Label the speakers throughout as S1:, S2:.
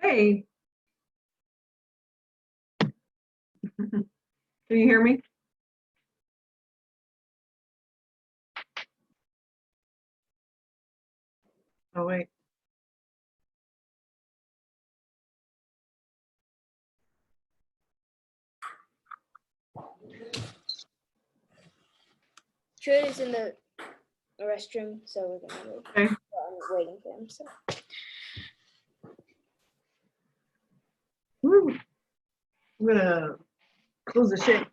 S1: Hey, can you hear me? Oh, wait.
S2: Trude is in the restroom, so we're gonna wait.
S1: Okay.
S2: I'm waiting for him. So
S1: Woo. I'm gonna close the shade.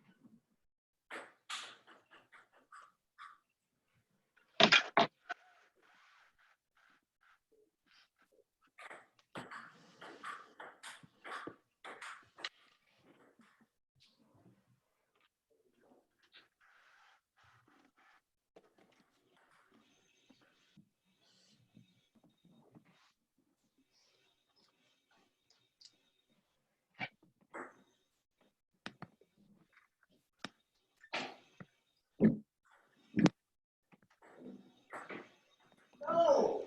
S3: No!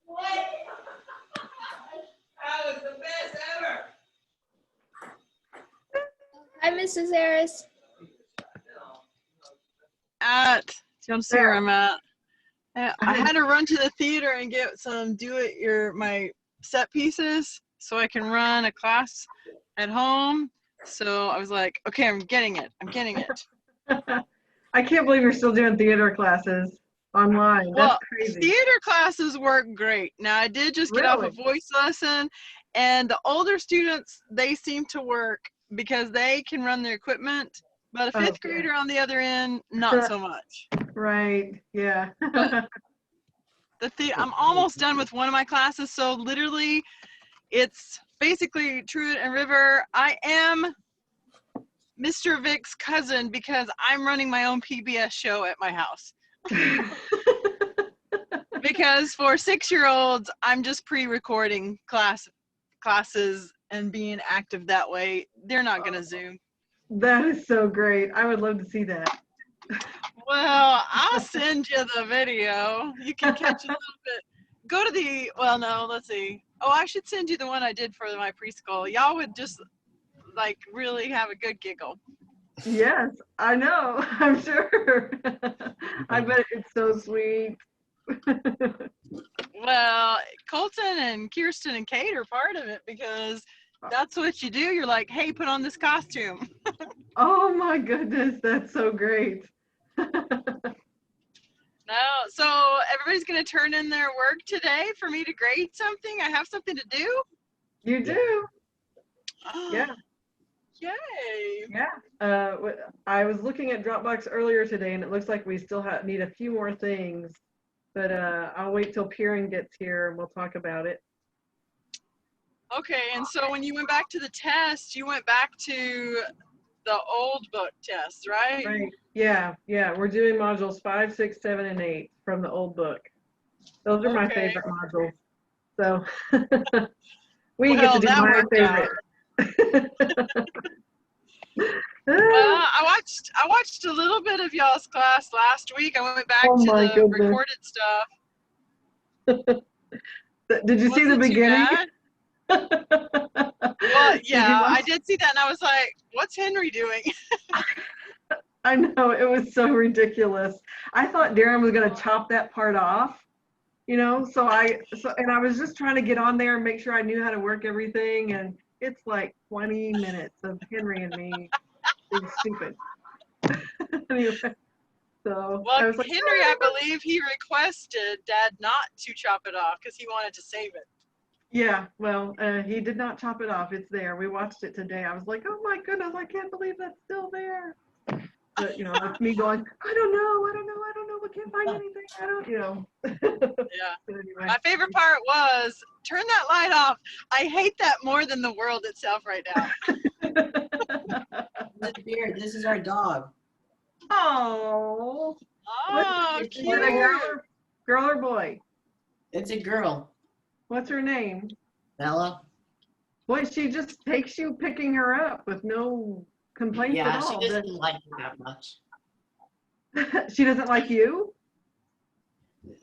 S3: What? That was the best ever!
S2: hi, Mrs. Harris.
S4: At, you want to see where I'm at? I
S1: I
S4: had to run to the theater and get some my set pieces so I can run a class at home. So I was like, okay, I'm getting it.
S1: I can't believe you're still doing theater classes online. That's
S4: Well,
S1: crazy.
S4: theater classes work great. Now I did just get off a
S1: Really?
S4: voice lesson, and the older students, they seem to work because they can run their equipment, but a
S1: Oh,
S4: fifth
S1: yeah.
S4: grader on the other end, not so much.
S1: Right. Yeah.
S4: But I'm almost done with one of my classes, so literally it's basically Trude and River. I am Mr. Vic's cousin because I'm running my own PBS show at my house. Because for 6-year-olds, I'm just pre-recording classes and being active that way. They're not gonna Zoom.
S1: That is so great. I would love to see that.
S4: Well, I'll send you the video. You can catch a little bit. Go to let's see. Oh, I should send you the one I did for my preschool. Y'all would just like really have a good giggle.
S1: Yes, I know. I'm sure. I bet it's so sweet.
S4: Well, Colton and Kirsten and Kate are part of it because that's what you do. You're like, hey, put on this costume.
S1: Oh my goodness, that's so great.
S4: No, so everybody's going to turn in their work today for me to grade something. I have something to do.
S1: You do. Yeah.
S4: Yay.
S1: Yeah. I was looking at Dropbox earlier today, and it looks like we still need a few more things, but I'll wait till Kieran gets here and we'll talk about it.
S4: Okay, and so when you went back to the test, you went back to the old book test, right?
S1: Right. Yeah. We're doing modules 5, 6, 7, and 8 from the old book. Those are my favorite modules. So we get to do my favorite.
S4: Well, I watched a little bit of y'all's class last week. I went back to the recorded stuff.
S1: Did you see the beginning?
S4: Well, yeah, I did see that, and I was like, "What's Henry doing?"
S1: I know, it was so ridiculous. I thought Darren was gonna chop that part off, so I was just trying to get on there and make sure I knew how to work everything, and it's like 20 minutes of Henry and me being stupid. Anyway, so
S4: well,
S1: I was like,
S4: Henry, I believe he requested Dad not to chop it off because he wanted to save it.
S1: Yeah, well, he did not chop it off. It's there. We watched it today. I was like, oh my goodness, I can't believe that's still there. But that's me going, I don't know. We can't find anything. I don't.
S4: Yeah.
S1: Anyway.
S4: My favorite part was turn that light off. I hate that more than the world itself right now.
S3: This is our dog.
S1: Oh.
S4: Cute.
S1: Is it a girl or boy?
S3: It's a girl.
S1: What's her name?
S3: Bella.
S1: Boy, she just takes you picking her up with no complaints at all.
S3: Yeah, she doesn't like you that much.
S1: She doesn't like you?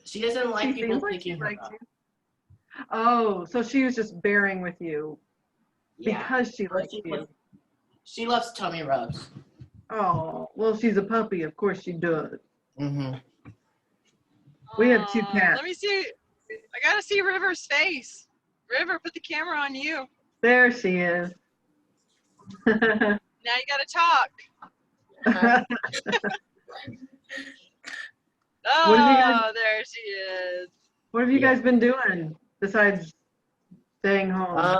S3: She doesn't like people picking her up.
S1: Oh, so she was just bearing with you
S3: Yeah.
S1: because she
S3: But
S1: likes you.
S3: she loves tummy rubs.
S1: Oh, well, she's a puppy. Of course she does.
S3: Mm-hmm.
S1: We have 2 cats.
S4: Let me see. I gotta see River's face. River, put the camera on you.
S1: There she is.
S4: Now you gotta talk.
S1: What have you guys-
S4: Oh, there she is.
S1: What have you
S3: Yeah.
S1: guys been doing besides staying home?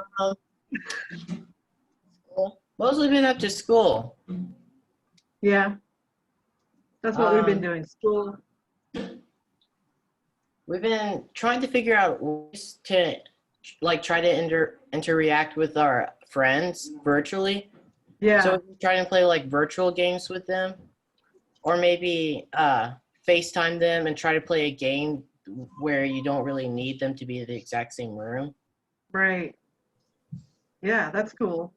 S3: Mostly been up to school.
S1: Yeah. That's what we've been doing. School.
S3: We've been trying to figure out ways to try to interact with our friends virtually.
S1: Yeah.
S3: So we're trying to play virtual games with them, or maybe FaceTime them and try to play a game where you don't really need them to be in the exact same room.
S1: Right. Yeah, that's cool.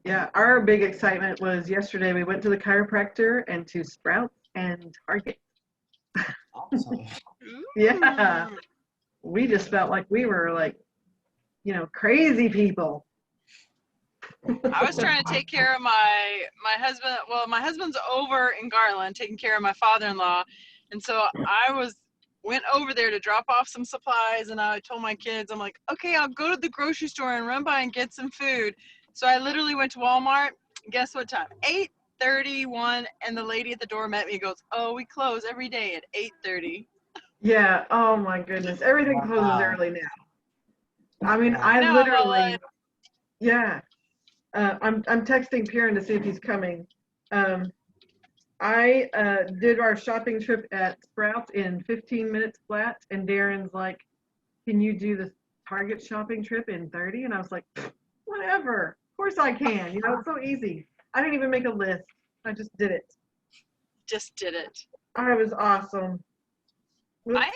S1: Yeah, our big excitement was yesterday we went to the chiropractor and to Sprouts and Target.
S3: Awesome.
S1: Yeah. We just felt like we were crazy people.
S4: I was trying to take care of my husband. Well, my husband's over in Garland taking care of my father-in-law, and so I went over there to drop off some supplies, and I told my kids, I'm like, okay, I'll go to the grocery store and run by and get some food. So I literally went to Walmart. Guess what time? 8:31, and the lady at the door met me and goes, oh, we close every day at 8:30.
S1: Yeah. Oh my goodness. Everything closes
S3: Wow.
S1: early now. I mean, I
S4: No,
S1: literally. Yeah. I'm texting Kieran to see if he's coming. I did our shopping trip at Sprouts in 15 minutes flat, and Darren's like, can you do the Target shopping trip in 30? And I was like, whatever. Of course I can. It's so easy. I didn't even make a list. I just did it.
S4: just did it.
S1: I was awesome.
S4: I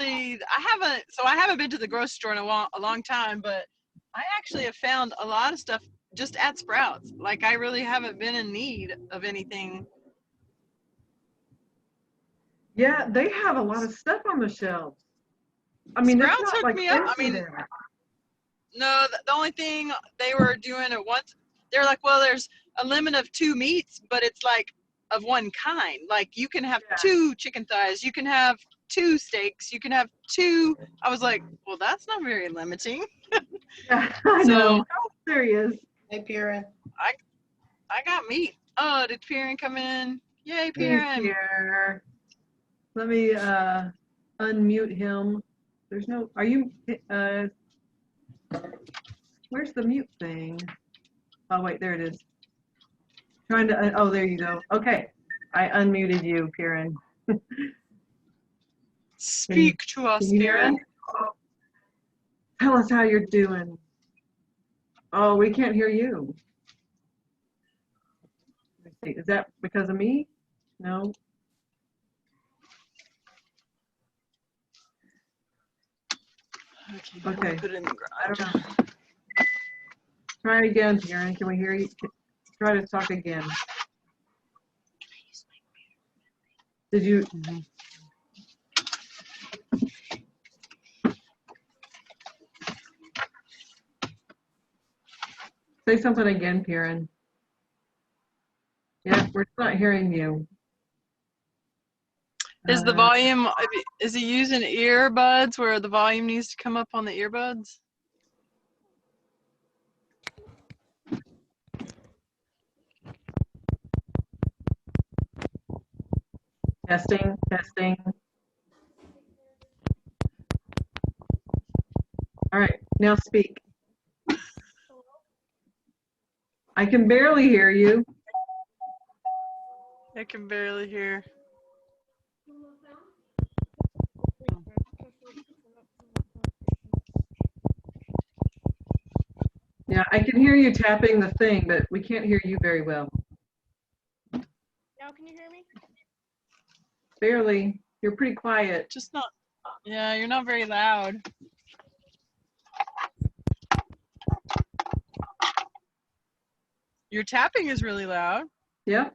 S4: haven't been to the grocery store in a long time, but I actually have found a lot of stuff just at Sprouts. Like, I really haven't been in need of anything.
S1: Yeah, they have a lot of stuff on the shelves. I mean, it's
S4: Sprouts
S1: not
S4: hooked
S1: like
S4: me up. I
S1: empty
S4: mean,
S1: there.
S4: No, the only thing they were doing at once, they're like, well, there's a limit of 2 meats, but it's like of one kind. Like, you can have
S1: Yeah.
S4: 2 chicken thighs, you can have 2 steaks, you can have 2. I was like, well, that's not very limiting.
S1: Yeah, I
S4: So-
S1: know. Oh, there he is.
S3: Hey, Piran.
S4: I got meat. Oh, did Piran come in? Yay,
S1: He's
S4: Piran.
S1: here. Let me unmute him. There's no, are you, where's the mute thing? Oh, wait, there it is. Trying to, oh, there you go. Okay, I unmuted you, Kieran.
S4: Speak to us,
S1: Can you hear
S4: Piran.
S1: us? Oh. Tell us how you're doing. Oh, we can't hear you. Let's see, is that because of me? No. Okay.
S4: Put it in the
S1: I
S4: garage.
S1: don't know. Try again, Kieran. Can we hear you? Try to talk again. Did you? Say something again, Kieran. Yeah, we're not hearing you.
S4: Is the volume, is he using earbuds where the volume needs to come up on the earbuds?
S1: Testing, testing. All right, now speak. I can barely hear you.
S4: I can barely hear.
S1: Yeah, I can hear you tapping the thing, but we can't hear you very well.
S2: Now can you hear me?
S1: Barely. You're pretty quiet.
S4: Just not, yeah, you're not very loud. Your tapping is really loud.
S1: Yep.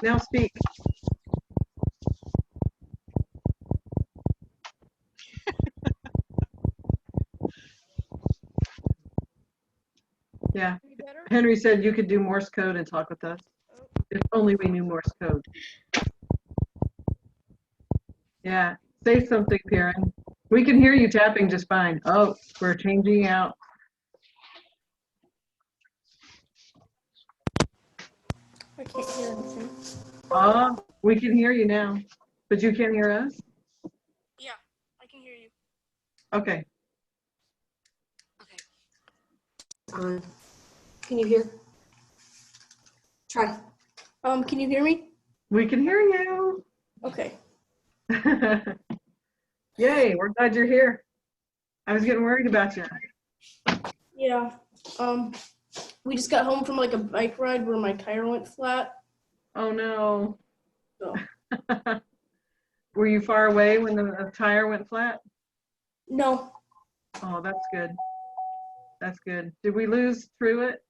S1: Now speak. Henry said you could do Morse code and talk with us. If only we knew Morse code. Yeah, say something, Karen. We can hear you tapping just fine. Oh, we're changing out.
S5: I can't hear anything.
S1: We can hear you now, but you can't hear us?
S5: Yeah, I can hear you.
S1: Okay.
S5: Okay. Can you hear? Try. Can you hear me?
S1: We can hear you.
S5: Okay.
S1: Yay, we're glad you're here. I was getting worried about you.
S5: Yeah. We just got home from like a bike ride where my tire went flat.
S1: Oh no.
S5: So
S1: Were you far away when the tire went flat?
S5: no.
S1: Oh, that's good. That's good. Did we lose Truett?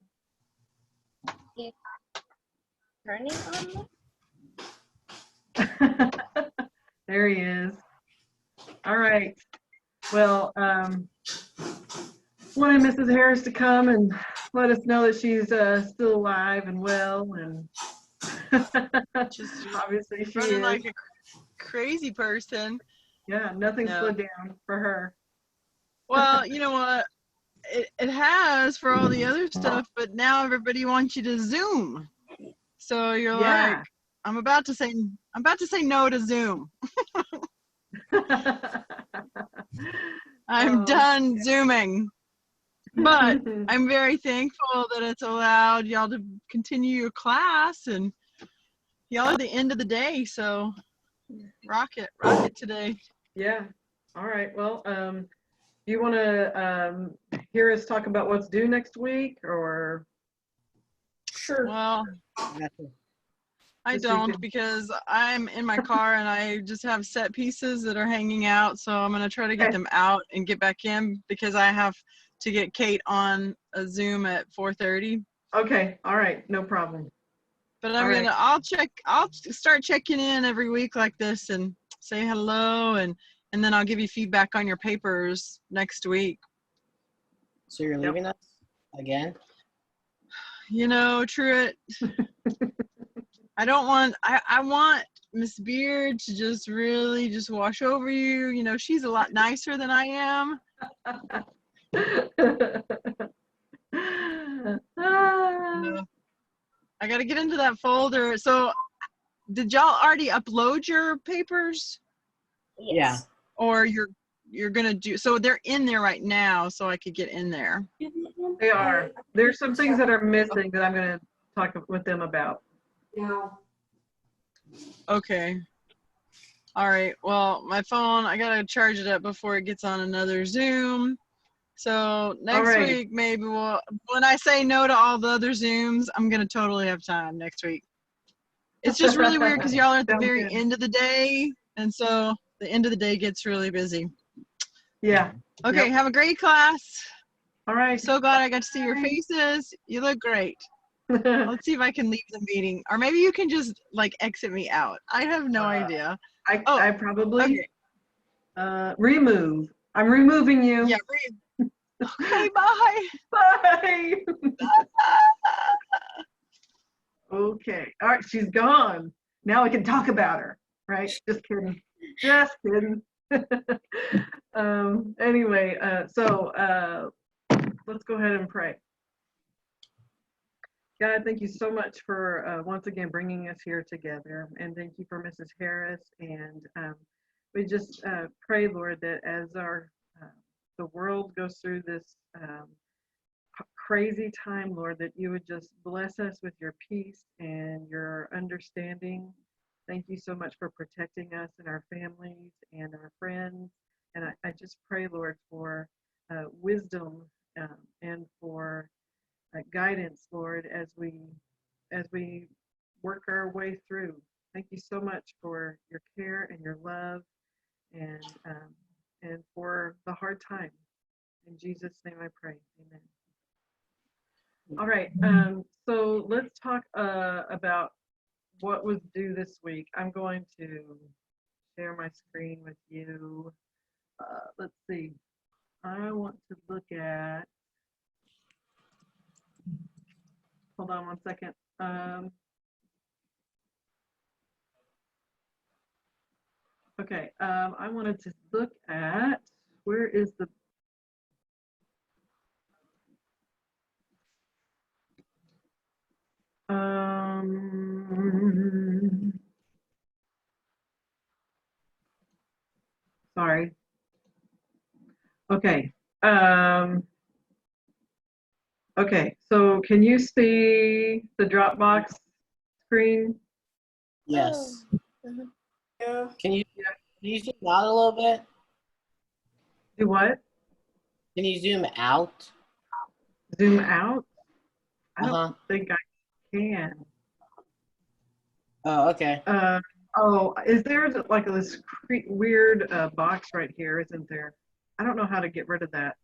S2: Turning on?
S1: There he is. All right. Well, wanted Mrs. Harris to come and let us know that she's still alive and well, and
S4: Just
S1: obviously she
S4: running
S1: is.
S4: like a crazy person.
S1: Yeah, nothing
S4: No.
S1: slowed down for her.
S4: Well, you know what? It has for all the other stuff, but now everybody wants you to Zoom. So you're
S1: Yeah.
S4: like, I'm about to say no to Zoom. I'm
S1: Oh.
S4: done Zooming. But I'm very thankful that it's allowed y'all to continue your class, and y'all are the end of the day, so rock it today.
S1: Yeah. All right. Well, do you want to hear us talk about what's due next week, or?
S5: Sure.
S4: Well, I
S1: Just so you
S4: don't,
S1: can-
S4: because I'm in my car and I just have set pieces that are hanging out, so I'm going to try to get
S1: Okay.
S4: them out and get back in, because I have to get Kate on a Zoom at 4:30.
S1: Okay. All right. No problem.
S4: But
S1: All right.
S4: I'll start checking in every week like this and say hello, and then I'll give you feedback on your papers next week.
S3: So you're leaving us again?
S4: You know, Truett, I want Miss Beard to just really just wash over you. You know, she's a lot nicer than I am. No. I got to get into that folder. So did y'all already upload your papers,
S3: Yeah.
S4: or you're going to do, so they're in there right now, so I could get in there.
S1: They are. There's some things that are missing that I'm going to talk with them about.
S5: Now.
S4: Okay. All right. Well, my phone, I got to charge it up before it gets on another Zoom. So next
S1: right.
S4: week, maybe when I say no to all the other Zooms, I'm going to totally have time next week. It's just really weird because y'all are at the
S1: Sounds
S4: very
S1: good.
S4: end of the day. And so the end of the day gets really busy.
S1: Yeah.
S4: Okay.
S1: Yep.
S4: Have a great class.
S1: All right.
S4: So glad I got to see your faces. You look great. Let's see if I can leave the meeting, or maybe you can just like exit me out. I have no idea.
S1: I probably
S4: Okay.
S1: remove. I'm removing you.
S4: Yeah. Okay. Bye.
S1: Bye. Okay. All right. She's gone. Now we can talk about her. Right? Just kidding. Just kidding. Anyway, so let's go ahead and pray. God, thank you so much for once again bringing us here together, and thank you for Mrs. Harris. And we just pray, Lord, that as the world goes through this crazy time, Lord, that you would just bless us with your peace and your understanding. Thank you so much for protecting us and our families and our friends. And I just pray, Lord, for wisdom and for guidance, Lord, as we work our way through. Thank you so much for your care and your love, and for the hard time. In Jesus' name I pray. Amen. All right. So let's talk about what was due this week. I'm going to share my screen with you. Let's see. I want to look at hold on one second. Okay, I wanted to look at, where is the, sorry. Okay. Okay, so can you see the Dropbox screen?
S3: Yes.
S5: Yeah.
S3: Can you zoom out a little bit?
S1: Do what?
S3: Can you zoom out?
S1: Zoom out? I don't
S3: Uh-huh.
S1: think I can.
S3: Oh, okay.
S1: Oh, is there like this weird box right here, isn't there? I don't know how to get rid of that.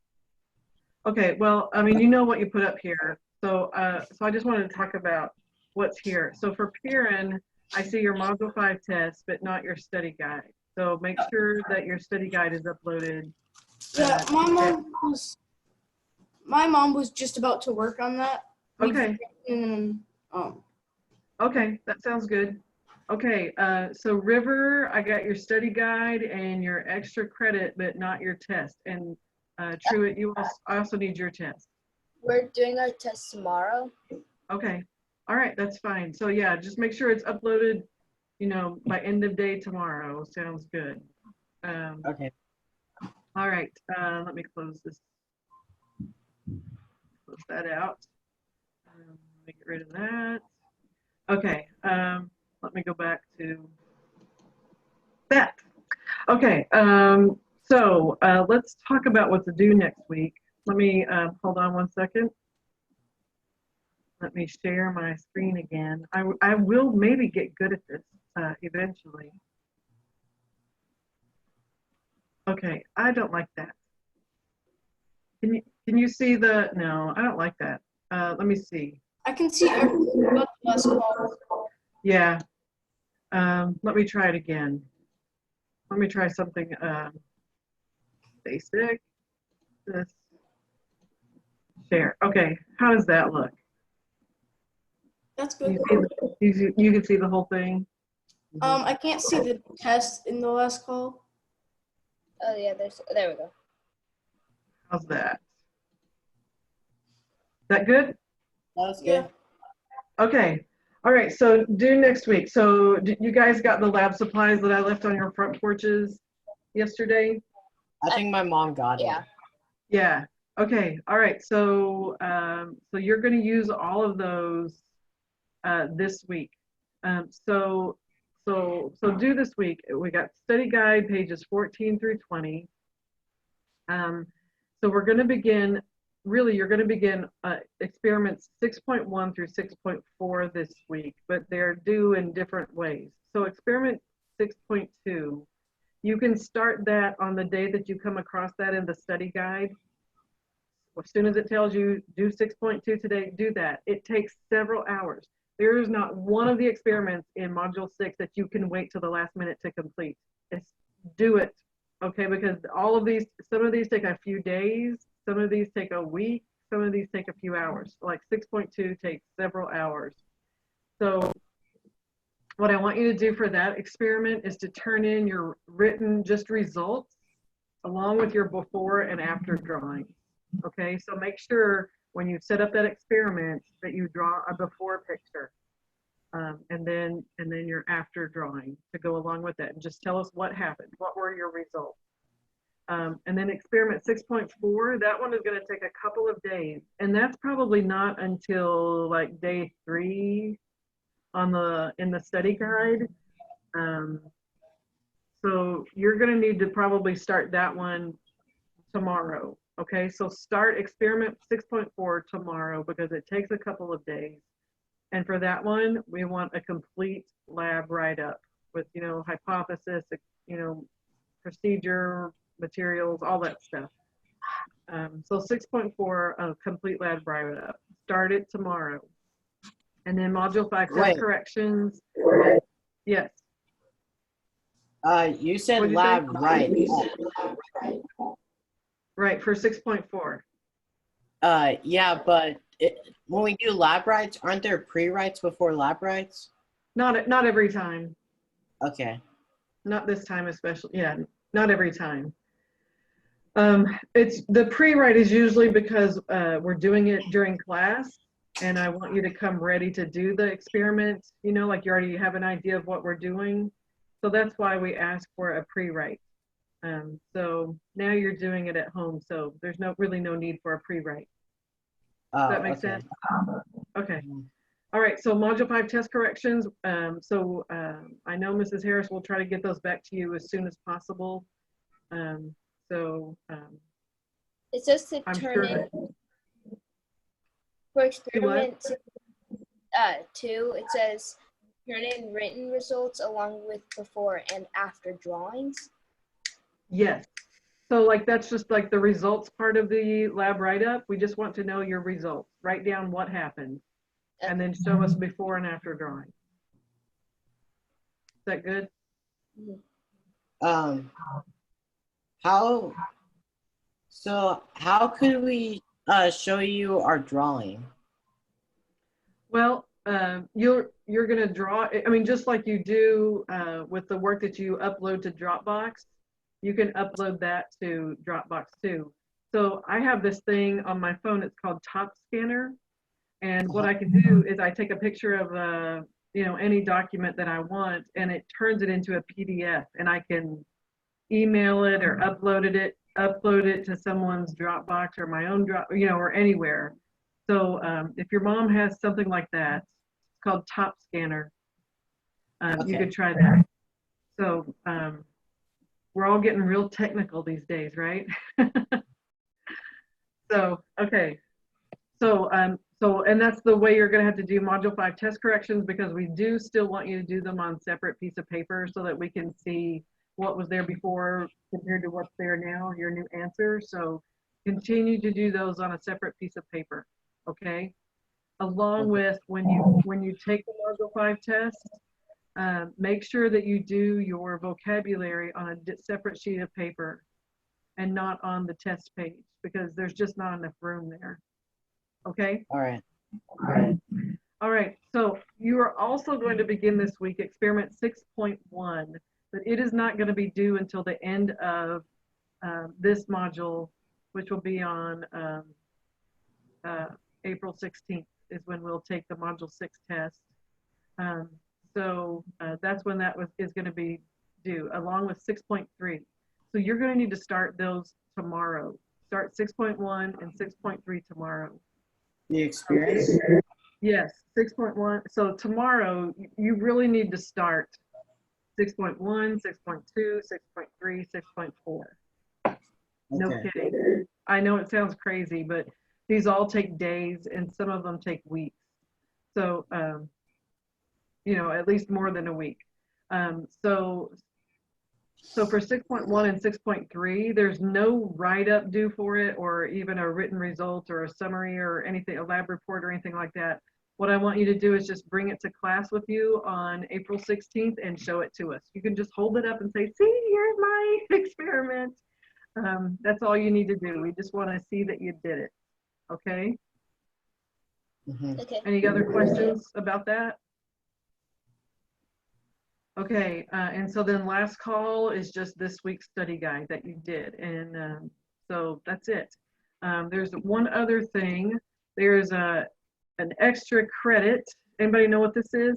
S1: Okay, well, I mean, you know what you put up here. So, so I just wanted to talk about what's here. So for Piran, I see your Module 5 test, but not your study guide. So make sure that your study guide is uploaded.
S5: Yeah, my mom was just about to work on that.
S1: Okay.
S5: And
S1: Okay, that sounds good. Okay, so River, I got your study guide and your extra credit, but not your test. And Truett, I also need your test.
S2: We're doing our test tomorrow.
S1: Okay, all right, that's fine. So yeah, just make sure it's uploaded, you know, by end of day tomorrow. Sounds good.
S3: Okay.
S1: All right, let me close this. Close that out. Let me get rid of that. Okay, let me go back to that. Okay, so let's talk about what to do next week. Let me, hold on one second. Let me share my screen again. I will maybe get good at this eventually. Okay, I don't like that. Can you see the, no, I don't like that. Let me see.
S5: I can see everything but the last call.
S1: Yeah, let me try it again. Let me try something basic. This share. Okay, how does that look?
S5: That's good.
S1: You can see the whole thing.
S5: I can't see the test in the last call.
S2: Oh yeah, there we go.
S1: How's that? Is that good?
S3: That's good.
S5: Yeah.
S1: Okay. All right. So due next week. So you guys got the lab supplies that I left on your front porches yesterday?
S3: I think my mom got
S2: Yeah.
S3: it.
S1: Yeah. Okay. All right. So so you're going to use all of those this week. So do this week. We got study guide pages 14 through 20. So we're going to begin. Really, you're going to begin experiments 6.1 through 6.4 this week, but they're due in different ways. So experiment 6.2, you can start that on the day that you come across that in the study guide. As soon as it tells you do 6.2 today, do that. It takes several hours. There is not one of the experiments in Module 6 that you can wait till the last minute to complete. It's do it, okay? Because all of these, some of these take a few days, some of these take a week, some of these take a few hours. Like 6.2 takes several hours. So what I want you to do for that experiment is to turn in your written just results along with your before and after drawings. Okay, so make sure when you set up that experiment that you draw a before picture and then your after drawing to go along with that, and just tell us what happened, what were your results. And then experiment 6.4, that one is going to take a couple of days, and that's probably not until like day 3 in the study guide. So you're going to need to probably start that one tomorrow. Okay, so start experiment 6.4 tomorrow because it takes a couple of days. And for that one, we want a complete lab write-up with, you know, hypothesis, you know, procedure, materials, all that stuff. So 6.4, a complete lab write-up. Start it tomorrow. And then Module 5 test
S3: Wait.
S1: corrections. Yes.
S3: You said
S1: What'd you
S3: lab
S1: say?
S3: right.
S1: Right, for 6.4.
S3: Yeah, but when we do lab rides, aren't there pre-rides before lab rides?
S1: Not every time.
S3: Okay.
S1: Not this time especially. Yeah, not every time. It's the pre-write is usually because we're doing it during class and I want you to come ready to do the experiment, you know, like you already have an idea of what we're doing. So that's why we ask for a pre-write. So now you're doing it at home, so there's really no need for a pre-write. Does that make
S3: Okay.
S1: sense? Okay.
S3: Mhm.
S1: All right, so Module 5 test corrections. I know Mrs. Harris will try to get those back to you as soon as possible.
S2: It says to
S1: I'm
S2: turn
S1: sure
S2: in
S1: that,
S2: for
S1: what?
S2: experiment 2. It says turn in written results along with before and after drawings.
S1: Yes. So like that's just like the results part of the lab write-up. We just want to know your results. Write down what happened and then show us before and after drawing. Is that good?
S3: How could we show you our drawing?
S1: Well, you're gonna draw. I mean, just like you do with the work that you upload to Dropbox, you can upload that to Dropbox too. So I have this thing on my phone. It's called Top Scanner, and what I can do is I take a picture of any document that I want, and it turns it into a PDF, and I can email it or upload it to someone's Dropbox or my own or anywhere. So if your mom has something like that, it's called Top Scanner. You
S3: Okay.
S1: could try that. So we're all getting real technical these days, right? So okay. So and that's the way you're going to have to do Module 5 test corrections, because we do still want you to do them on separate piece of paper so that we can see what was there before compared to what's there now, your new answer. So continue to do those on a separate piece of paper, okay? Along with when you take the Module 5 test, make sure that you do your vocabulary on a separate sheet of paper and not on the test page, because there's just not enough room there. Okay?
S3: All right.
S1: All right, so you are also going to begin this week experiment 6.1, but it is not going to be due until the end of this module, which will be on April 16th is when we'll take the Module 6 test. That's when is going to be due, along with 6.3. So you're going to need to start those tomorrow. Start 6.1 and 6.3 tomorrow.
S3: The experience?
S1: Yes, 6.1. So tomorrow, you really need to start 6.1, 6.2, 6.3, 6.4. No
S3: Okay.
S1: kidding. I know it sounds crazy, but these all take days and some of them take weeks. So, at least more than a week. So for 6.1 and 6.3, there's no write-up due for it, or even a written result or a summary or anything, a lab report or anything like that. What I want you to do is just bring it to class with you on April 16th and show it to us. You can just hold it up and say, see, here's my experiment. That's all you need to do. We just want to see that you did it. Okay?
S3: Mhm.
S2: Okay.
S1: Any other questions about that? Okay, and so then last call is just this week's study guide that you did. And so that's it. There's one other thing. There's an extra credit. Anybody know what this is?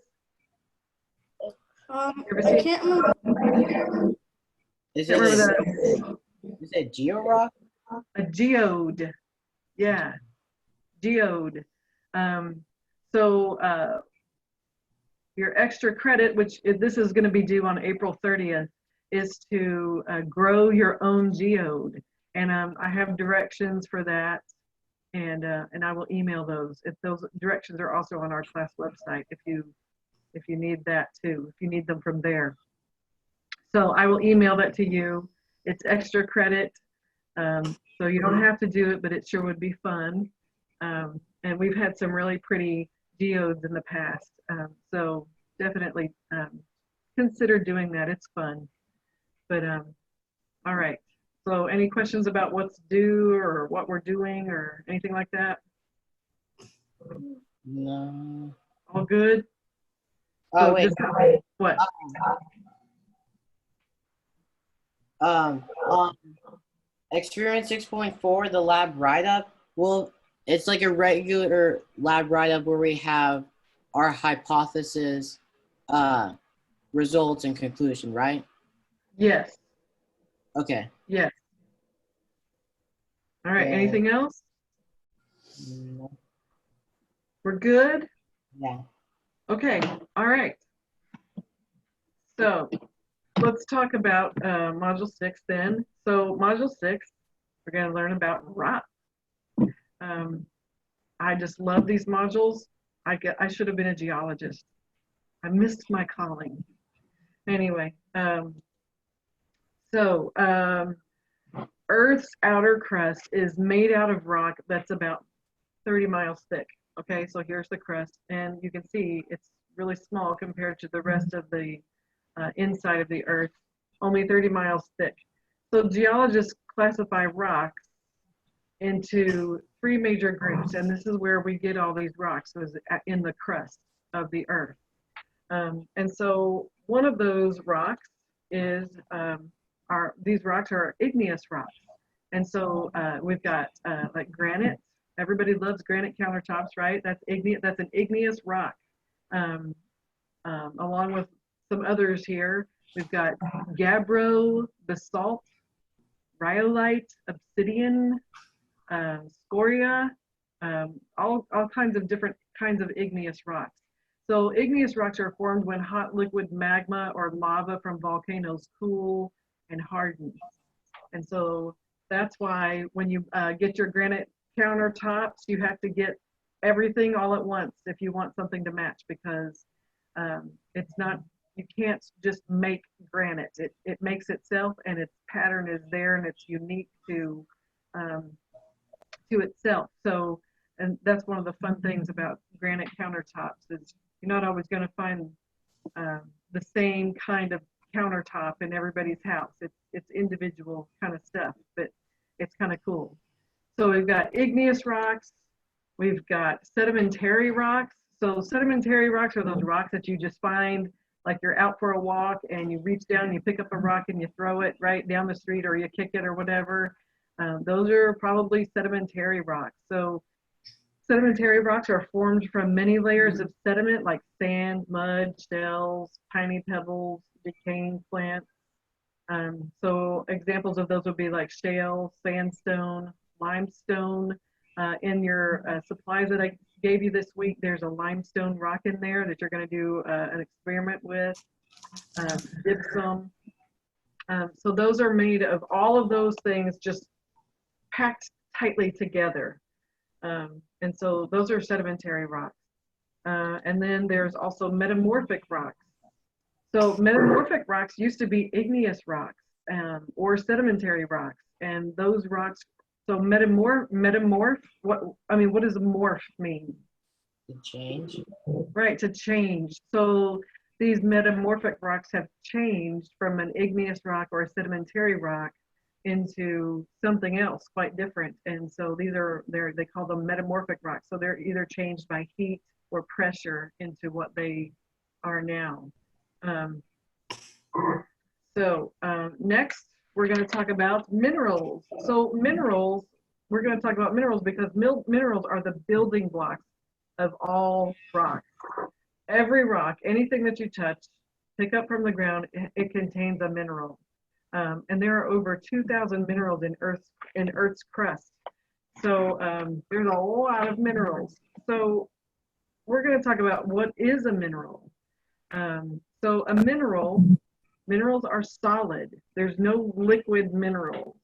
S5: I can't remember.
S3: Is
S1: Can't remember
S3: it GeoRock?
S1: a geode. Yeah, geode. Your extra credit, which this is going to be due on April 30th, is to grow your own geode. And I have directions for that, and I will email those. If those directions are also on our class website, if you need that too, if you need them from there. So I will email that to you. It's extra credit, so you don't have to do it, but it sure would be fun. And we've had some really pretty geodes in the past. So definitely consider doing that. It's fun. But all right. So any questions about what's due or what we're doing or anything like that?
S3: No.
S1: All good?
S3: Oh,
S1: So
S3: wait.
S1: just- what?
S3: On Experiment 6.4, the lab write-up, well, it's like a regular lab write-up where we have our hypothesis, results, and conclusion, right?
S1: Yes,
S3: Okay.
S1: yes. All right,
S3: Yeah.
S1: anything else?
S3: No.
S1: We're good?
S3: Yeah.
S1: Okay, all right. So let's talk about Module 6 then. So Module 6, we're going to learn about rock. I just love these modules. I should have been a geologist. I missed my calling. Anyway, Earth's outer crust is made out of rock that's about 30 miles thick. Okay, so here's the crust, and you can see it's really small compared to the rest of the inside of the Earth, only 30 miles thick. So geologists classify rocks into 3 major groups, and this is where we get all these rocks, is in the crust of the Earth. And so one of those rocks is, these rocks are igneous rocks. And so we've got like granite. Everybody loves granite countertops, right? That's an igneous rock. Along with some others here, we've got gabbro, basalt, rhyolite, obsidian, scoria, all kinds of different kinds of igneous rocks. So igneous rocks are formed when hot liquid magma or lava from volcanoes cool and harden. And so that's why when you get your granite countertops, you have to get everything all at once if you want something to match, because it's not, you can't just make granite. It makes itself, and its pattern is there, and it's unique to itself. So, and that's one of the fun things about granite countertops is you're not always going to find the same kind of countertop in everybody's house. It's individual kind of stuff, but it's kind of cool. So we've got igneous rocks, we've got sedimentary rocks. So sedimentary rocks are those rocks that you just find, like you're out for a walk and you reach down and you pick up a rock and you throw it right down the street, or you kick it or whatever. Those are probably sedimentary rocks. So sedimentary rocks are formed from many layers of sediment like sand, mud, shells, tiny pebbles, decaying plants. So examples of those would be like shale, sandstone, limestone. In your supplies that I gave you this week, there's a limestone rock in there that you're going to do an experiment with. Gypsum. So those are made of all of those things just packed tightly together. And so those are sedimentary rocks. And then there's also metamorphic rocks. So metamorphic rocks used to be igneous rocks or sedimentary rocks. And those rocks, so metamorph, what does morph mean?
S3: To change.
S1: Right, to change. So these metamorphic rocks have changed from an igneous rock or a sedimentary rock into something else quite different. And so these are, they call them metamorphic rocks. So they're either changed by heat or pressure into what they are now. Next, we're going to talk about minerals. So minerals, we're going to talk about minerals because minerals are the building blocks of all rocks. Every rock, anything that you touch, pick up from the ground, it contains a mineral. And there are over 2,000 minerals in Earth's crust. So there's a lot of minerals. So we're going to talk about what is a mineral. So a minerals are solid. There's no liquid minerals.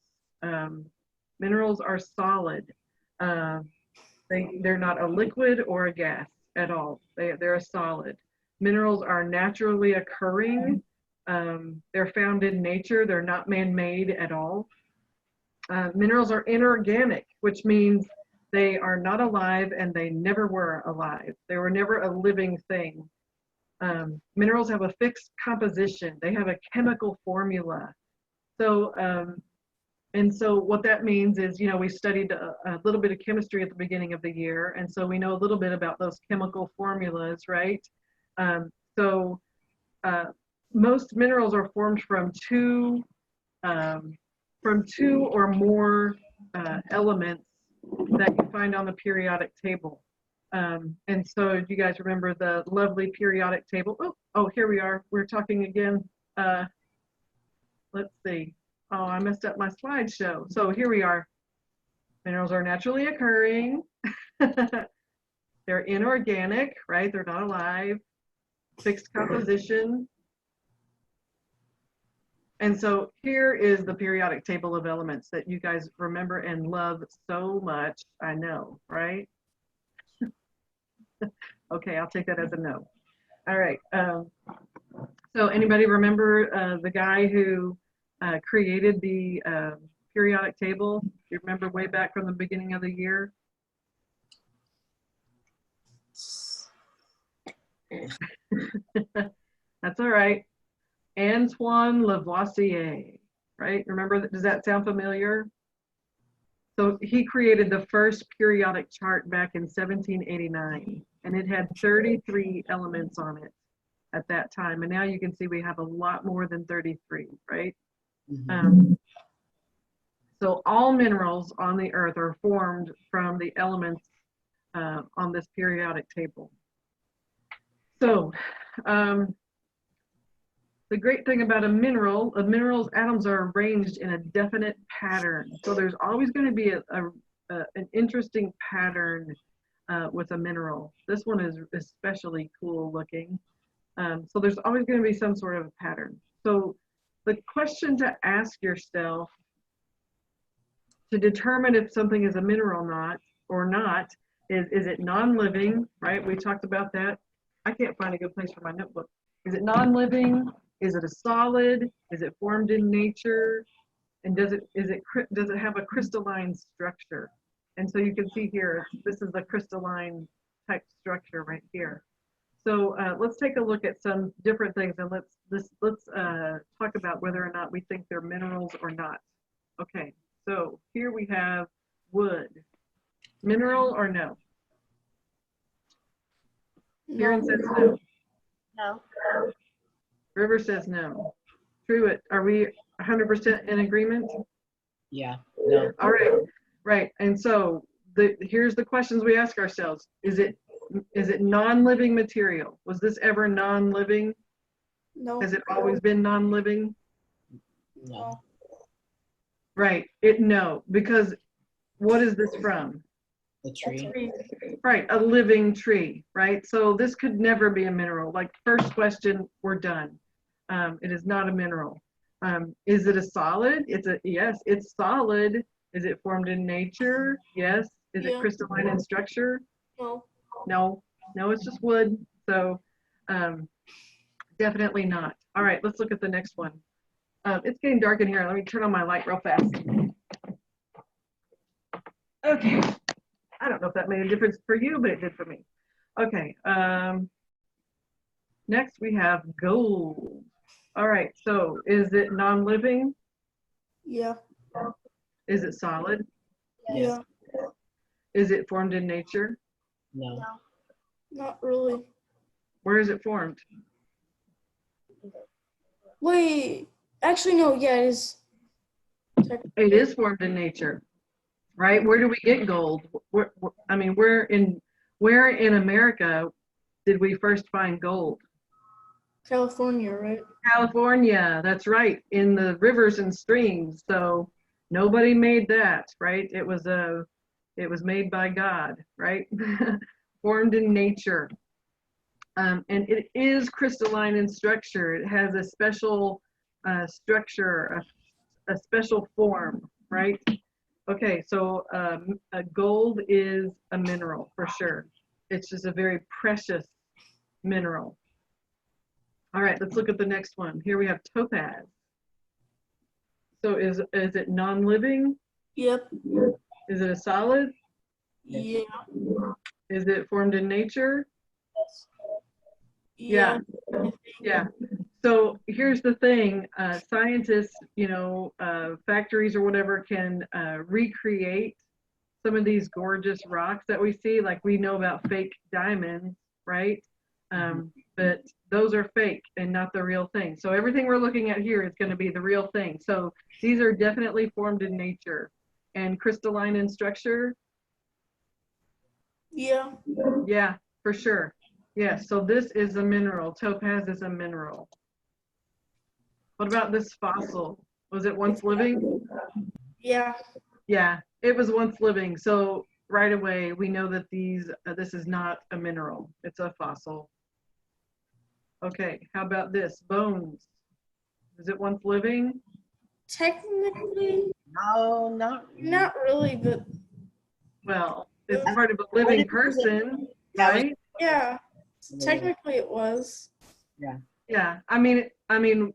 S1: Minerals are solid. They're not a liquid or a gas at all. They're a solid. Minerals are naturally occurring. They're found in nature. They're not man-made at all. Minerals are inorganic, which means they are not alive and they never were alive. They were never a living thing. Minerals have a fixed composition. They have a chemical formula. So And so what that means is, you know, we studied a little bit of chemistry at the beginning of the year. And so we know a little bit about those chemical formulas, right? So most minerals are formed from two or more elements that you find on the periodic table. And so do you guys remember the lovely periodic table? Oh, here we are. We're talking again. Let's see. Oh, I messed up my slideshow. So here we are. Minerals are naturally occurring. They're inorganic, right? They're not alive. Fixed composition. And so here is the periodic table of elements that you guys remember and love so much. I know, right? Okay, I'll take that as a no. All right. So anybody remember the guy who created the periodic table? You remember way back from the beginning of the year? That's all right. Antoine Lavoisier, right? Remember that? Does that sound familiar? So he created the first periodic chart back in 1789, and it had 33 elements on it at that time. And now you can see we have a lot more than 33, right?
S3: Mm-hmm.
S1: So all minerals on the earth are formed from the elements on this periodic table. So the great thing about a mineral's atoms are arranged in a definite pattern. So there's always going to be an interesting pattern with a mineral. This one is especially cool looking. So there's always going to be some sort of pattern. So the question to ask yourself to determine if something is a mineral or not is it non-living, right? We talked about that. I can't find a good place for my notebook. Is it non-living? Is it a solid? Is it formed in nature? And does it have a crystalline structure? And so you can see here, this is the crystalline type structure right here. So let's take a look at some different things, and let's talk about whether or not we think they're minerals or not. Okay, so here we have wood. Mineral or no? Kieran says no.
S2: No.
S1: River says no. Truett, are we 100% in agreement?
S3: Yeah. No.
S1: All right. Right. And so here's the questions we ask ourselves. Is it non-living material? Was this ever non-living?
S5: No.
S1: Has it always been non-living?
S3: No.
S1: Right. No, because what is this from?
S3: The tree.
S1: Right, a living tree, right? So this could never be a mineral. Like first question, we're done. It is not a mineral. Is it a solid? Yes, it's solid. Is it formed in nature? Yes. Is it crystalline in structure?
S5: No.
S1: No, it's just wood. So definitely not. All right, let's look at the next one. It's getting dark in here. Let me turn on my light real fast. Okay. I don't know if that made a difference for you, but it did for me. Okay. Next we have gold. All right. So is it non-living?
S5: Yeah.
S1: Is it solid?
S5: Yeah.
S1: Is it formed in nature?
S3: No.
S5: Not really.
S1: Where is it formed?
S5: Wait. Actually, no. Yeah, it is.
S1: It is formed in nature, right? Where do we get gold? Where in America did we first find gold?
S5: California, right?
S1: California, that's right, in the rivers and streams. So nobody made that, right? It was made by God, right? Formed in nature. And it is crystalline in structure. It has a special structure, a special form, right? Okay, so gold is a mineral for sure. It's just a very precious mineral. All right, let's look at the next one. Here we have topaz. So is it non-living?
S5: Yep.
S1: Is it a solid?
S5: Yeah.
S1: Is it formed in nature? Yeah. Yeah. So here's the thing, scientists, factories or whatever can recreate some of these gorgeous rocks that we see, like we know about fake diamonds, right? But those are fake and not the real thing. So everything we're looking at here is going to be the real thing. So these are definitely formed in nature. And crystalline in structure,
S5: Yeah.
S1: yeah, for sure. Yes, so this is a mineral. Topaz is a mineral. What about this fossil? Was it once living?
S5: Yeah.
S1: Yeah, it was once living. So right away, we know that this is not a mineral. It's a fossil. Okay, how about this? Bones. Is it once living?
S5: Technically,
S3: No,
S5: not really, but
S1: Well, it's part of a living person,
S3: That was-
S1: right?
S5: yeah, technically it was.
S1: Yeah, I mean,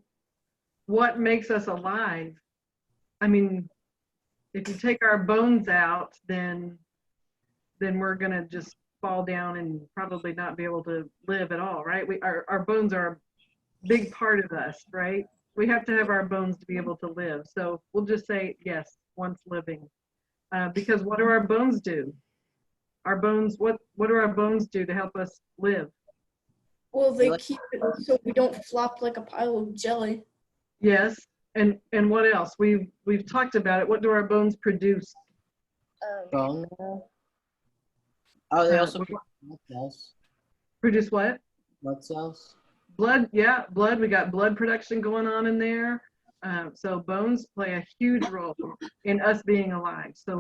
S1: what makes us alive? I mean, if you take our bones out, then we're gonna just fall down and probably not be able to live at all, right? Our bones are a big part of us, right? We have to have our bones to be able to live. So we'll just say yes, once living. Because what do our bones do? Our bones, what do our bones do to help us live?
S5: Well, they keep it so we don't flop like a pile of jelly.
S1: Yes, and what else? We've talked about it. What do our bones produce?
S3: bone marrow. Oh, they also
S1: Uh,
S3: produce blood cells.
S1: Produce what?
S3: Blood cells.
S1: Blood, yeah, blood. We got blood production going on in there. So bones play a huge role in us being alive. So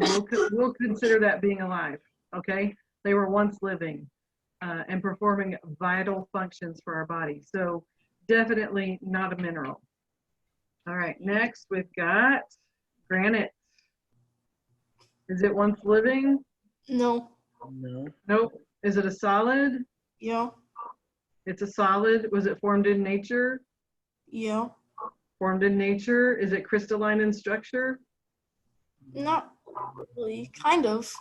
S1: we'll consider that being alive. Okay, they were once living and performing vital functions for our body. So definitely not a mineral. All right, next we've got granite. Is it once living?
S5: No.
S3: No.
S1: Nope. Is it a solid?
S5: Yeah.
S1: It's a solid. Was it formed in nature?
S5: Yeah.
S1: Formed in nature. Is it crystalline in structure?
S5: Not really. Kind of.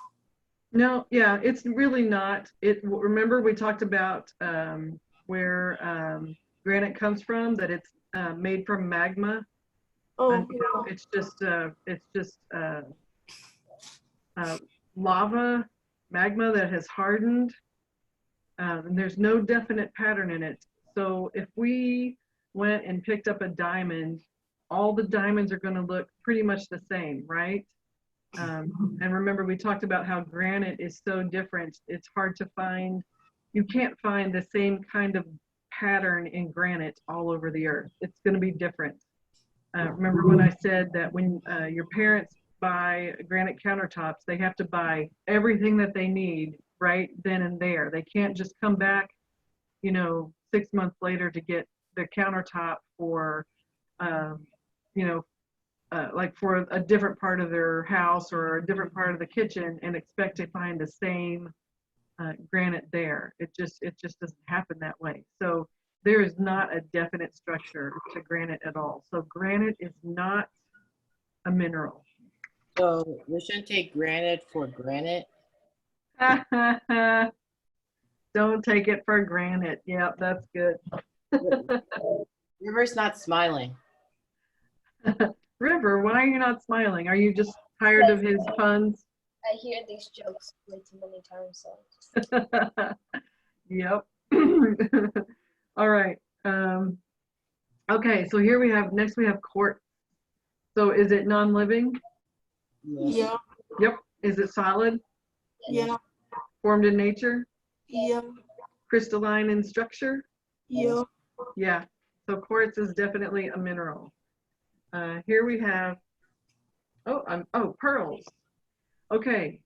S1: No, yeah, it's really not. Remember we talked about where granite comes from, that it's made from magma.
S5: Oh.
S1: And, it's just lava, magma that has hardened, and there's no definite pattern in it. So if we went and picked up a diamond, all the diamonds are going to look pretty much the same, right? And remember, we talked about how granite is so different. It's hard to find. You can't find the same kind of pattern in granite all over the earth. It's going to be different. Remember when I said that when your parents buy granite countertops, they have to buy everything that they need right then and there. They can't just come back, 6 months later to get the countertop for, like for a different part of their house or a different part of the kitchen and expect to find the same granite there. It just doesn't happen that way. So there is not a definite structure to granite at all. So granite is not a mineral.
S3: So we shouldn't take granite for granite.
S1: Don't take it for granted. Yep, that's good.
S3: River's not smiling.
S1: River, why are you not smiling? Are you just tired of his puns?
S2: I hear these jokes way too many times. So.
S1: Yep. All right. Okay, so here next we have quartz. So is it non-living?
S5: Yeah.
S1: Yep. Is it solid?
S5: Yeah.
S1: Formed in nature?
S5: Yeah.
S1: Crystalline in structure?
S5: Yeah.
S1: Yeah. So quartz is definitely a mineral. Here we have, pearls. Okay.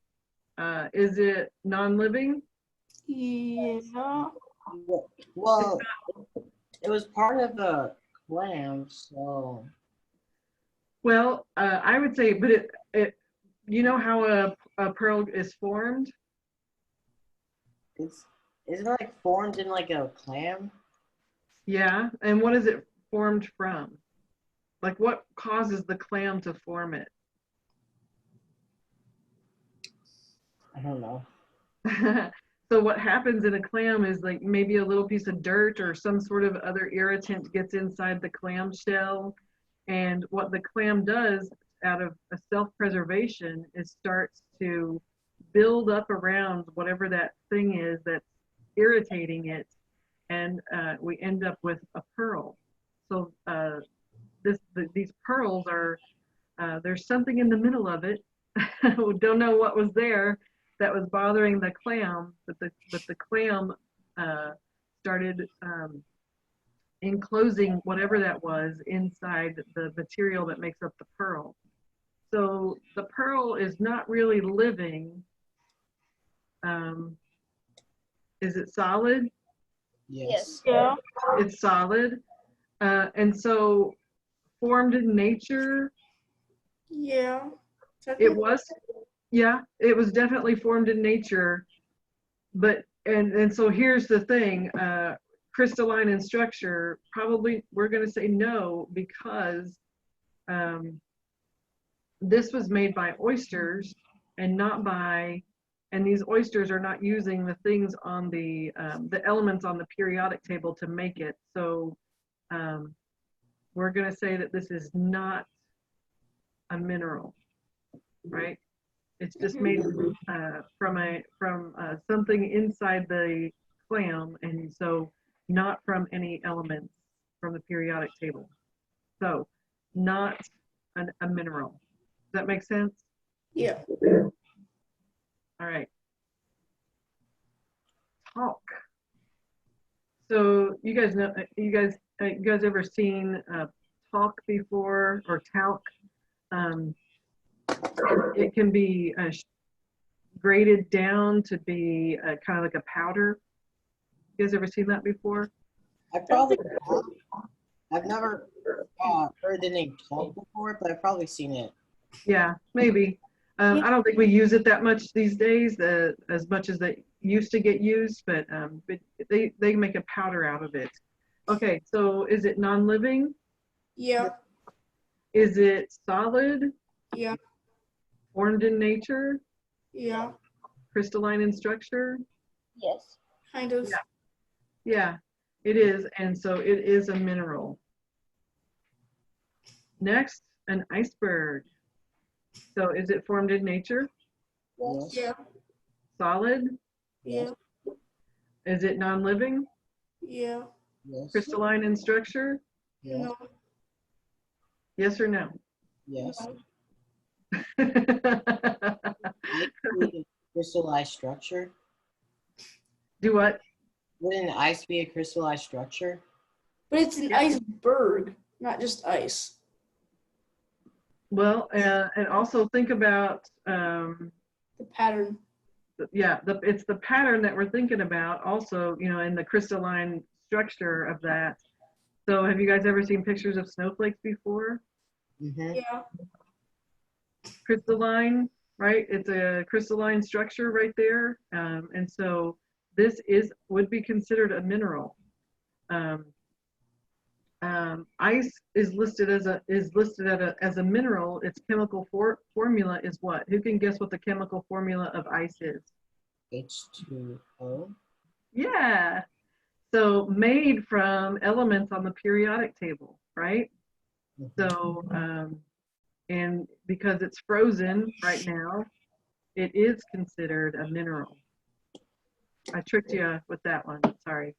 S1: Is it non-living?
S5: Yeah.
S3: Well, it was part of a clam, so.
S1: Well, I would say, but you know how a pearl is formed?
S3: Isn't it like formed in like a clam?
S1: Yeah. And what is it formed from? Like what causes the clam to form it?
S3: I don't know.
S1: So what happens in a clam is like maybe a little piece of dirt or some sort of other irritant gets inside the clam shell. And what the clam does out of a self-preservation is starts to build up around whatever that thing is that's irritating it. And we end up with a pearl. So these pearls are, there's something in the middle of it. We don't know what was there that was bothering the clam, but the clam started enclosing whatever that was inside the material that makes up the pearl. So the pearl is not really living. Is it solid?
S2: Yes.
S5: Yeah.
S1: It's solid. And so formed in nature,
S5: Yeah.
S1: it was, yeah, it was definitely formed in nature. But, and so here's the thing, crystalline in structure, probably we're going to say no, because this was made by oysters and not by, and these oysters are not using the things on the elements on the periodic table to make it. So we're going to say that this is not a mineral, right? It's just made from something inside the clam, and so not from any elements from the periodic table. So not a mineral. Does that make sense?
S5: Yeah.
S1: All right. Talc. So you guys know, you guys ever seen talc before, or talc? It can be grated down to be kind of like a powder. You guys ever seen that before?
S3: I probably have. I've never heard the name talc before, but I've probably seen it.
S1: Yeah, maybe. I don't think we use it that much these days, as much as they used to get used, but they make a powder out of it. Okay, so is it non-living?
S5: Yeah.
S1: Is it solid?
S5: Yeah.
S1: Formed in nature?
S5: Yeah.
S1: Crystalline in structure?
S2: Yes.
S5: Kind of.
S1: Yeah. Yeah, it is, and so it is a mineral. Next, an iceberg. So is it formed in nature?
S2: Yes.
S5: Yeah.
S1: Solid?
S5: Yeah.
S1: Is it non-living?
S5: Yeah.
S3: Yes.
S1: Crystalline in structure?
S3: Yes.
S5: No.
S1: Yes or no?
S3: Yes.
S1: Do
S3: Crystallized structure.
S1: what?
S3: Wouldn't ice be a crystallized structure?
S5: But it's an iceberg, not just ice.
S1: Well, and also think about,
S5: The pattern.
S1: yeah, it's the pattern that we're thinking about also, you know, in the crystalline structure of that. So have you guys ever seen pictures of snowflakes before?
S3: Mm-hmm.
S5: Yeah.
S1: Crystalline, right? It's a crystalline structure right there. And so this would be considered a mineral. Ice is listed as a mineral. Its chemical formula is what? Who can guess what the chemical formula of ice is?
S3: H2O.
S1: Yeah. So made from elements on the periodic table, right? So, and because it's frozen right now, it is considered a mineral. I tricked you with that one, sorry.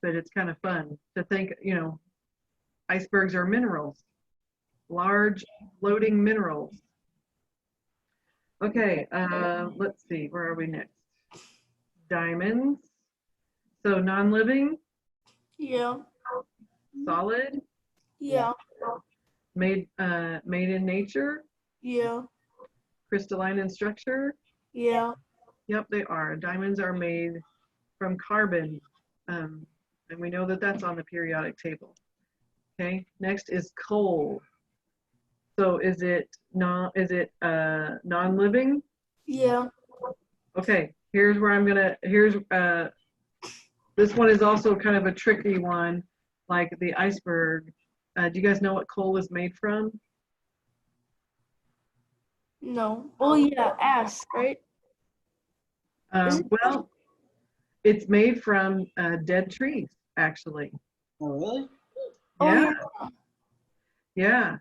S1: But it's kind of fun to think, you know, icebergs are minerals, large floating minerals. Okay, let's see, where are we next? Diamonds. So non-living,
S5: Yeah.
S1: solid,
S5: Yeah.
S1: made in nature,
S5: Yeah.
S1: crystalline in structure.
S5: Yeah.
S1: Yep, they are. Diamonds are made from carbon, and we know that that's on the periodic table. Okay, next is coal. So is it non-living?
S5: Yeah.
S1: Okay, here's where this one is also kind of a tricky one, like the iceberg. Do you guys know what coal is made from?
S5: No. Oh yeah, ash, right? Is it-
S1: Well, It's made from dead trees, actually.
S3: Oh, really?
S5: Oh,
S1: Yeah, yeah.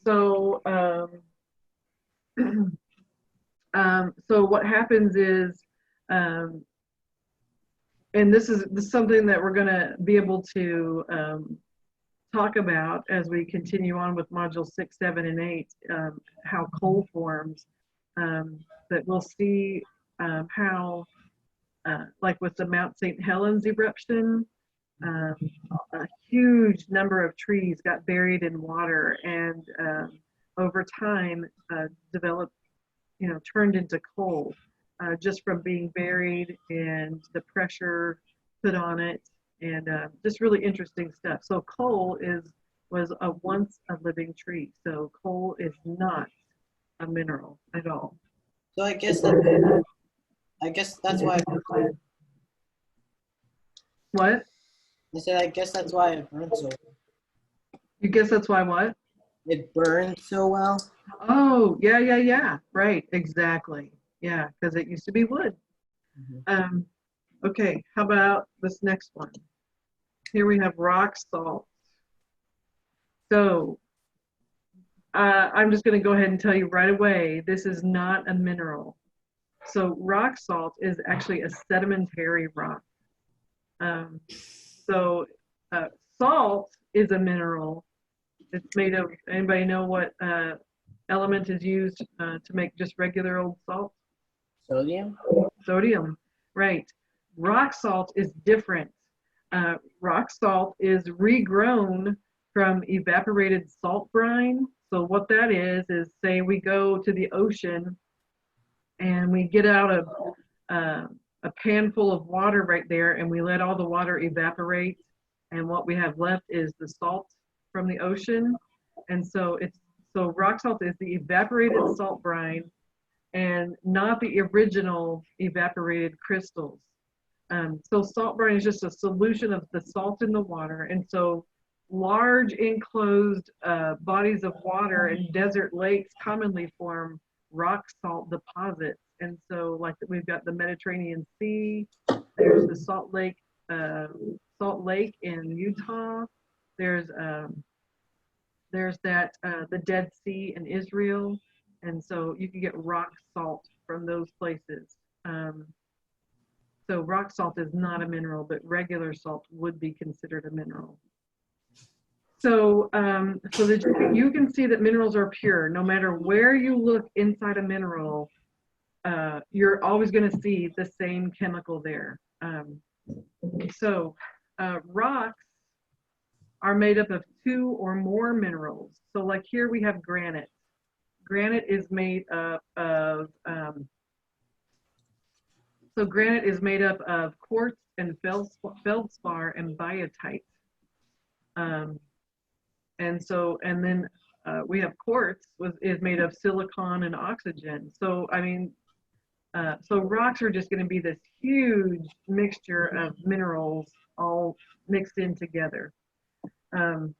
S1: So, so what happens is, um, and this is something that we're going to be able to talk about as we continue on with module 6, 7, and 8, how coal forms. That we'll see how, like with the Mount St. Helens eruption, um, a huge number of trees got buried in water and over time developed, turned into coal just from being buried and the pressure put on it, and just really interesting stuff. So coal was a once a living tree. So coal is not a mineral at all.
S3: So I guess that's why
S1: What?
S3: I said I guess that's why it burns so
S1: You guess that's why what?
S3: it burns so well.
S1: Oh, yeah. Right, exactly. Yeah, because it used to be wood.
S3: Mhm.
S1: Okay, how about this next one? Here we have rock salt. So I'm just going to go ahead and tell you right away, this is not a mineral. So rock salt is actually a sedimentary rock. So salt is a mineral. It's made of, anybody know what element is used to make just regular old salt?
S3: Sodium?
S1: Sodium, right. Rock salt is different. Rock salt is regrown from evaporated salt brine. So what that is say we go to the ocean and we get out a pan full of water right there and we let all the water evaporate, and what we have left is the salt from the ocean. And so rock salt is the evaporated salt brine and not the original evaporated crystals. So salt brine is just a solution of the salt in the water. And so large enclosed bodies of water and desert lakes commonly form rock salt deposits. And so like we've got the Mediterranean Sea, there's the Salt Lake in Utah, there's that the Dead Sea in Israel. And so you can get rock salt from those places. So rock salt is not a mineral, but regular salt would be considered a mineral. So, so that you can see that minerals are pure. No matter where you look inside a mineral, you're always going to see the same chemical there. Rocks are made up of 2 or more minerals. So like here we have granite. Granite is made up of quartz and feldspar and biotite. And then we have quartz is made of silicon and oxygen. So I mean, so rocks are just going to be this huge mixture of minerals all mixed in together. And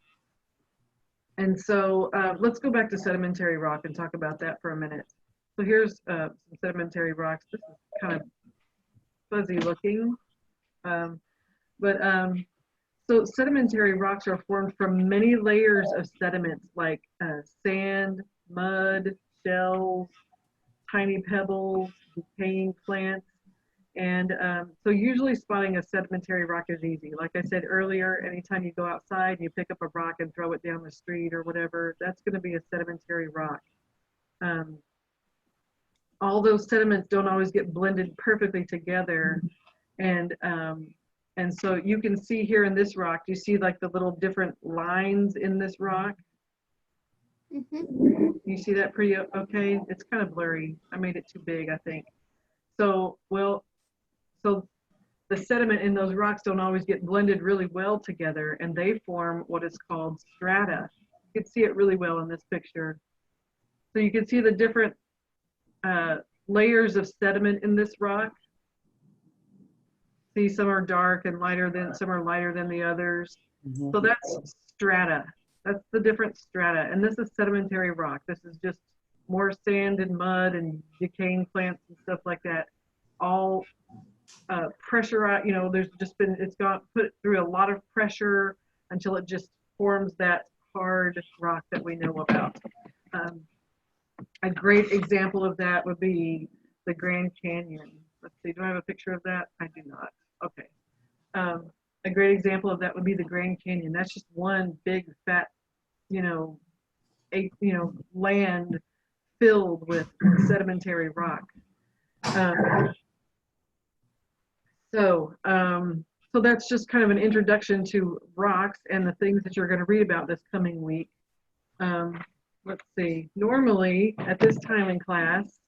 S1: so let's go back to sedimentary rock and talk about that for a minute. So here's some sedimentary rocks. This is kind of fuzzy looking. So sedimentary rocks are formed from many layers of sediments like sand, mud, shells, tiny pebbles, decaying plants. And so usually spotting a sedimentary rock is easy. Like I said earlier, anytime you go outside and you pick up a rock and throw it down the street or whatever, that's going to be a sedimentary rock. All those sediments don't always get blended perfectly together. And so you can see here in this rock, you see like the little different lines in this rock?
S5: Mm-hmm.
S1: You see that pretty okay? It's kind of blurry. I made it too big, I think. So the sediment in those rocks don't always get blended really well together, and they form what is called strata. You can see it really well in this picture. So you can see the different layers of sediment in this rock. See, some are dark and lighter than, some are lighter than the others.
S3: Mhm.
S1: So that's strata. That's the different strata. And this is sedimentary rock. This is just more sand and mud and decaying plants and stuff like that, all pressure, you know, there's just been, it's got put through a lot of pressure until it just forms that hard rock that we know about. A great example of that would be the Grand Canyon. Let's see, do I have a picture of that? I do not. Okay. A great example of that would be the Grand Canyon. That's just one big fat, you know, land filled with sedimentary rock. So that's just kind of an introduction to rocks and the things that you're going to read about this coming week. Let's see, normally at this time in class,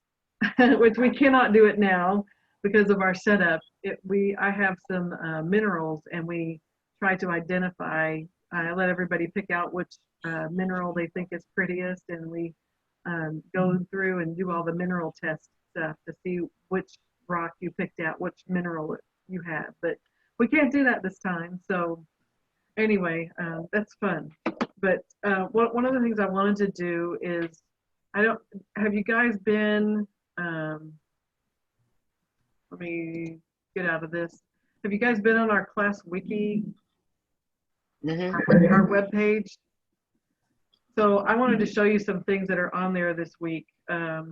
S1: which we cannot do it now because of our setup, I have some minerals, and we try to identify, I let everybody pick out which mineral they think is prettiest, and we go through and do all the mineral test stuff to see which rock you picked out, which mineral you have. But we can't do that this time. So anyway, that's fun. But one of the things I wanted to do is, have you guys been, let me get out of this. Have you guys been on our class wiki, our webpage? So I wanted to show you some things that are on there this week. Give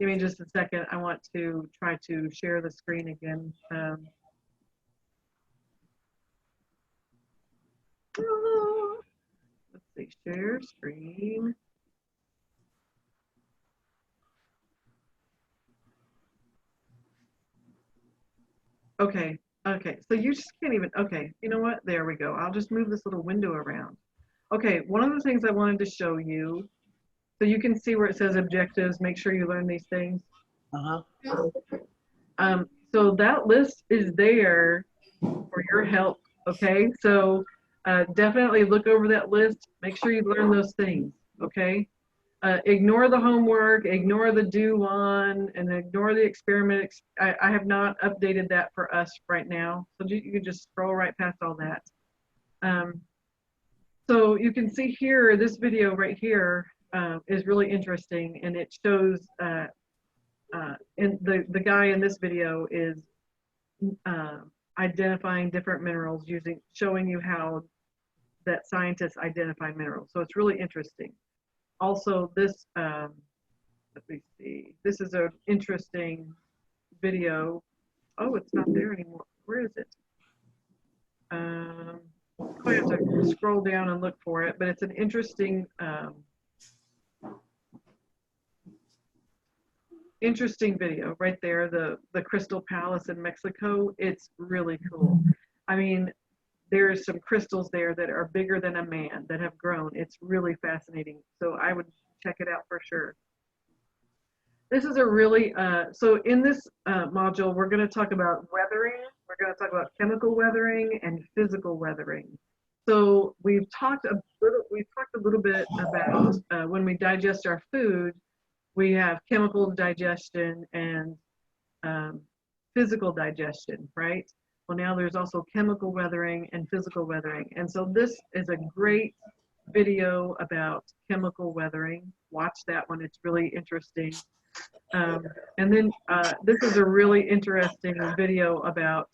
S1: me just a second. I want to try to share the screen again. Let's see, share screen. Okay, so you just can't even, okay, you know what? There we go. I'll just move this little window around. Okay, one of the things I wanted to show you, so you can see where it says objectives, make sure you learn these things. So that list is there for your help, okay? So definitely look over that list, make sure you learn those things, okay? Ignore the homework, ignore the due on, and ignore the experiment. I have not updated that for us right now, so you can just scroll right past all that. So you can see here, this video right here is really interesting, and it shows, and the guy in this video is identifying different minerals showing you how that scientists identify minerals. So it's really interesting. Also, this, let me see, this is an interesting video. Oh, it's not there anymore. Where is it? I have to scroll down and look for it, but it's an interesting, interesting video right there. The Crystal Palace in Mexico. It's really cool. I mean, there's some crystals there that are bigger than a man that have grown. It's really fascinating. So I would check it out for sure. This is a really, so in this module, we're going to talk about weathering. We're going to talk about chemical weathering and physical weathering. So we've talked a little bit about when we digest our food, we have chemical digestion and physical digestion, right? Well, now there's also chemical weathering and physical weathering. And so this is a great video about chemical weathering. Watch that one, it's really interesting. And then this is a really interesting video about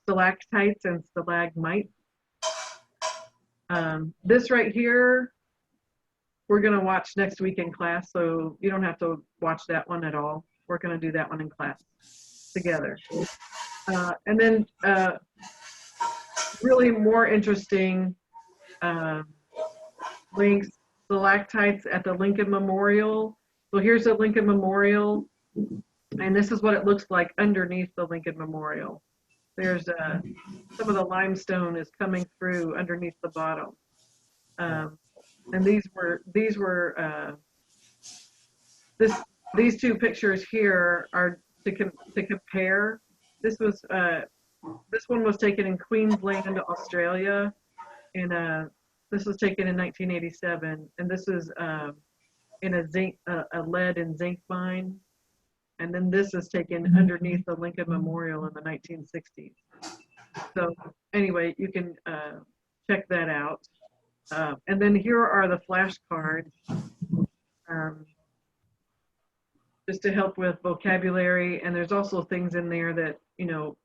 S1: stalactites and stalagmites. This right here, we're gonna watch next week in class, so you don't have to watch that one at all. We're gonna do that one in class together. And then really more interesting links, stalactites at the Lincoln Memorial. So here's the Lincoln Memorial, and this is what it looks like underneath the Lincoln Memorial. There's some of the limestone is coming through underneath the bottom. And these two pictures here are to compare. This one was taken in Queensland, Australia, and this was taken in 1987, and this is in a lead and zinc mine, and then this is taken underneath the Lincoln Memorial in the 1960s. So anyway, you can check that out. And then here are the flashcards. just to help with vocabulary. And there's also things in there that, you know,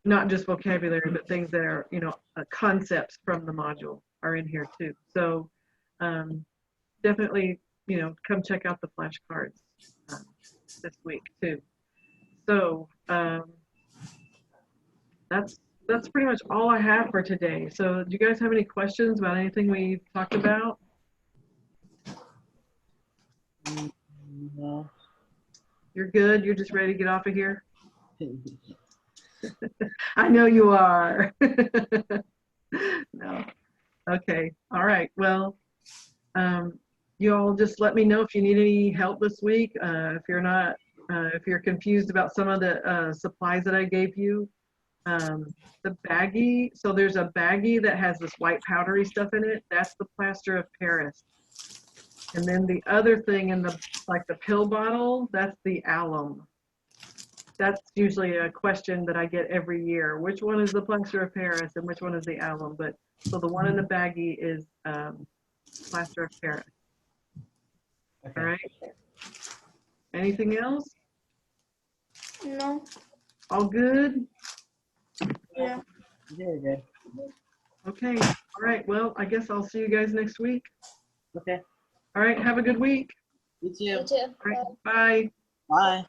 S1: not just vocabulary, but things that are, you know, concepts from the module are in here too. So definitely, you know, come check out the flashcards this week too. So that's pretty much all I have for today. So do you guys have any questions about anything we talked about?
S3: No.
S1: You're good? You're just ready to get off of here? I know you are. No. Okay. All right. Well, you all just let me know if you need any help this week. If you're confused about some of the supplies that I gave you. The baggie, so there's a baggie that has this white powdery stuff in it. That's the plaster of Paris. And then the other thing in the, like the pill bottle, that's the alum. That's usually a question that I get every year. Which one is the plaster of Paris and which one is the alum? But so the one in the baggie is plaster of Paris.
S3: Okay.
S1: All right. Anything else?
S5: No.
S1: All good?
S5: Yeah.
S3: Very good.
S1: Okay. All right. Well, I guess I'll see you guys next week.
S3: Okay.
S1: All right. Have a good week.
S3: You too.
S2: You too.
S1: All right. Bye.
S3: Bye.